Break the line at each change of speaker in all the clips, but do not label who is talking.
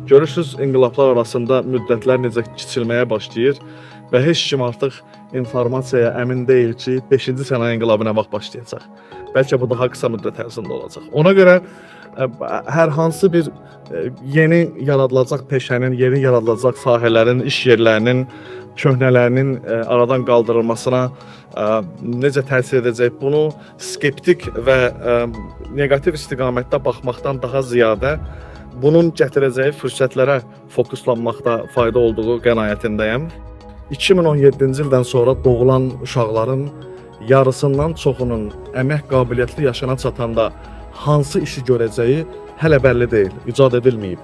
Görürsüz, inqilablar arasında müddətlər necə kiçilməyə başlayır və heç kim artıq informasiyaya əmin deyil ki, 5-ci sənaye inqilabı nə vaxt başlayacaq. Bəlkə bu daha qısa müddət ərzində olacaq. Ona görə hər hansı bir yeni yaradılacaq peşənin, yeni yaradılacaq sahələrin, iş yerlərinin, köhnələrinin aradan qaldırılmasına necə təsir edəcək, bunu skeptik və negativ istiqamətdə baxmaqdan daha ziyadə bunun gətirəcəyi fürsətlərə fokuslanmaqda fayda olduğu qənaətindəyəm. 2017-ci ildən sonra doğulan uşaqların yarısından çoxunun əmək qabiliyyətli yaşına çatanda hansı işi görəcəyi hələ bəlli deyil, icad edilməyib.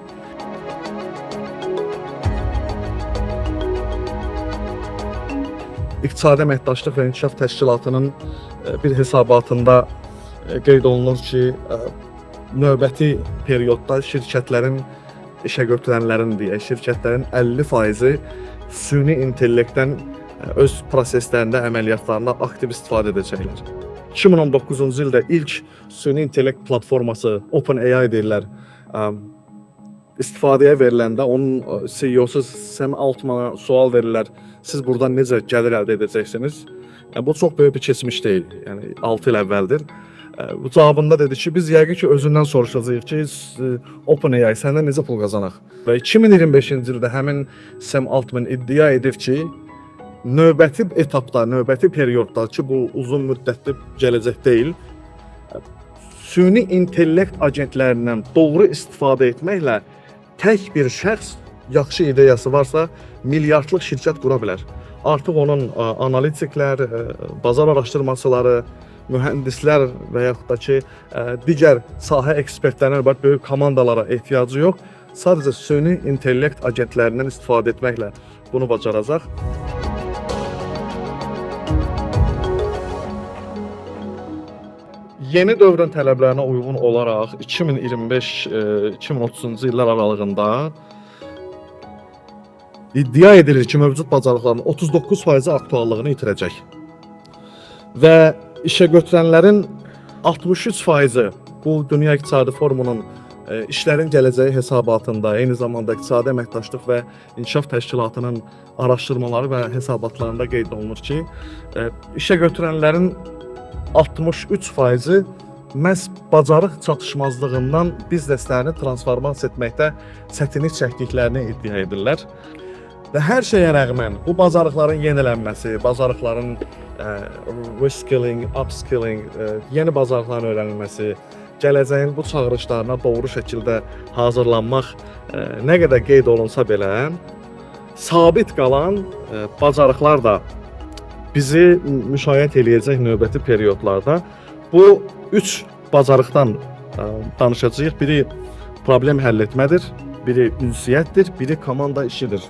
İqtisadi Əməkdaşlıq və İnkişaf Təşkilatının bir hesabatında qeyd olunur ki, növbəti periodda şirkətlərin, işə götürənlərin deyək, şirkətlərin 50%-i süni intellektdən öz proseslərində, əməliyyatlarında aktiv istifadə edəcəklər. 2019-cu ildə ilk süni intellekt platforması OpenAI deyirlər, istifadəyə veriləndə onun CEO-su Sam Altmana sual verirlər, siz buradan necə gəlir əldə edəcəksiniz? Bu çox böyük bir keçmiş deyil, yəni 6 il əvvəldir. Bu cavabında dedi ki, biz yəqin ki özündən soruşacağıq ki, OpenAI səndən necə pul qazanaq? Və 2025-ci ildə həmin Sam Altman iddia edib ki, növbəti etapda, növbəti periodda ki, bu uzun müddətli gələcək deyil, süni intellekt agentlərindən doğru istifadə etməklə tək bir şəxs yaxşı ideyası varsa milyardlıq şirkət qura bilər. Artıq onun analitiklər, bazar araşdırmaçıları, mühəndislər və yaxud da ki, digər sahə ekspertlərinə, böyük komandalara ehtiyacı yox. Sadəcə süni intellekt agentlərindən istifadə etməklə bunu bacaracaq. Yeni dövrün tələblərinə uyğun olaraq 2025-2030-cu illər aralığında iddia edilir ki, mövcud bacarıqların 39% aktuallığını itirəcək. Və işə götürənlərin 63%-i bu Dünya İqtisadi Forumunun işlərin gələcəyi hesabatında, eyni zamanda İqtisadi Əməkdaşlıq və İnkişaf Təşkilatının araşdırmaları və hesabatlarında qeyd olunur ki, işə götürənlərin 63%-i məhz bacarıq çatışmazlığından bizneslərini transformasiya etməkdə çətinlik çəkdiklərini iddia edirlər. Və hər şeyə rəğmən bu bacarıqların yenilənməsi, bacarıqların reskilling, upskilling, yeni bacarıqların öyrənilməsi, gələcəyin bu çağırışlarına doğru şəkildə hazırlanmaq nə qədər qeyd olunsa belə, sabit qalan bacarıqlar da bizi müşayiət eləyəcək növbəti periodlarda. Bu 3 bacarıqdan danışacağıq. Biri problem həll etmədir, biri ünsiyyətdir, biri komanda işidir.